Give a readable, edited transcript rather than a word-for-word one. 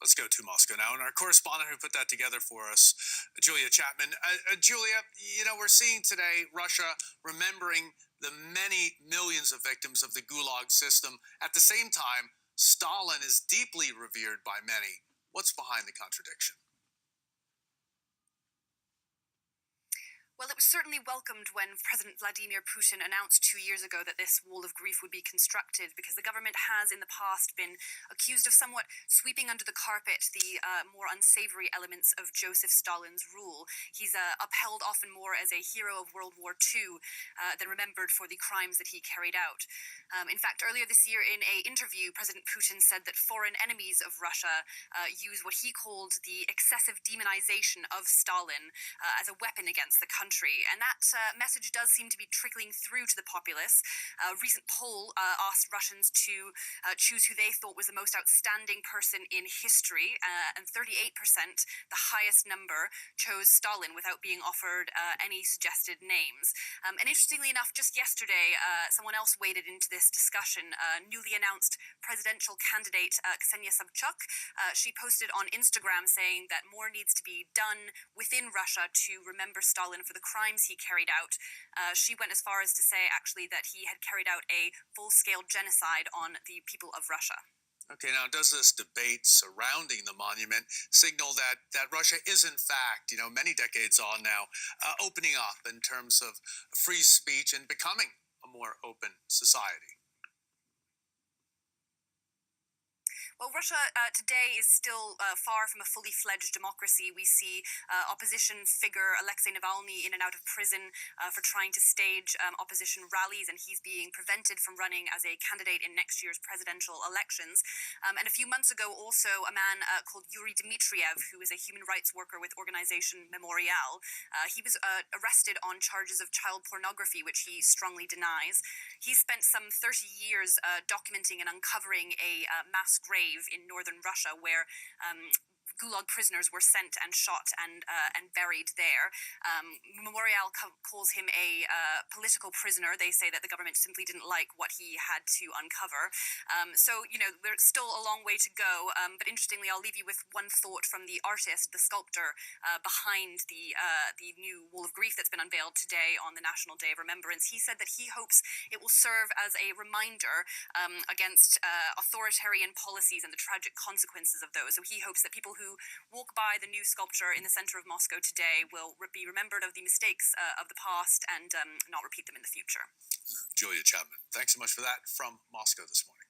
Let's go to Moscow now. And our correspondent who put that together for us, Julia Chapman. Julia, we're seeing today Russia remembering the many millions of victims of the Gulag system. At the same time, Stalin is deeply revered by many. What's behind the contradiction? Well, it was certainly welcomed when President Vladimir Putin announced 2 years ago that this wall of grief would be constructed, because the government has in the past been accused of somewhat sweeping under the carpet the more unsavory elements of Joseph Stalin's rule. He's upheld often more as a hero of World War II than remembered for the crimes that he carried out. In fact, earlier this year in an interview, President Putin said that foreign enemies of Russia use what he called the excessive demonization of Stalin as a weapon against the country. And that message does seem to be trickling through to the populace. A recent poll asked Russians to choose who they thought was the most outstanding person in history, and 38%, the highest number, chose Stalin without being offered any suggested names. And interestingly enough, just yesterday, someone else waded into this discussion. Newly announced presidential candidate Ksenia Sobchak, she posted on Instagram saying that more needs to be done within Russia to remember Stalin for the crimes he carried out. She went as far as to say, actually, that he had carried out a full-scale genocide on the people of Russia. Okay, now does this debate surrounding the monument signal that Russia is, in fact, many decades on now, opening up in terms of free speech and becoming a more open society? Well, Russia today is still far from a fully fledged democracy. We see opposition figure Alexei Navalny in and out of prison for trying to stage opposition rallies, and he's being prevented from running as a candidate in next year's presidential elections. And a few months ago, also, a man called Yuri Dmitriev, who is a human rights worker with organization Memorial, he was arrested on charges of child pornography, which he strongly denies. He spent some 30 years documenting and uncovering a mass grave in northern Russia where Gulag prisoners were sent and shot and buried there. Memorial calls him a political prisoner. They say that the government simply didn't like what he had to uncover. So, there's still a long way to go. But interestingly, I'll leave you with one thought from the artist, the sculptor behind the new Wall of Grief that's been unveiled today on the National Day of Remembrance. He said that he hopes it will serve as a reminder against authoritarian policies and the tragic consequences of those. So he hopes that people who walk by the new sculpture in the center of Moscow today will be remembered of the mistakes of the past and not repeat them in the future. Julia Chapman, thanks so much for that from Moscow this morning.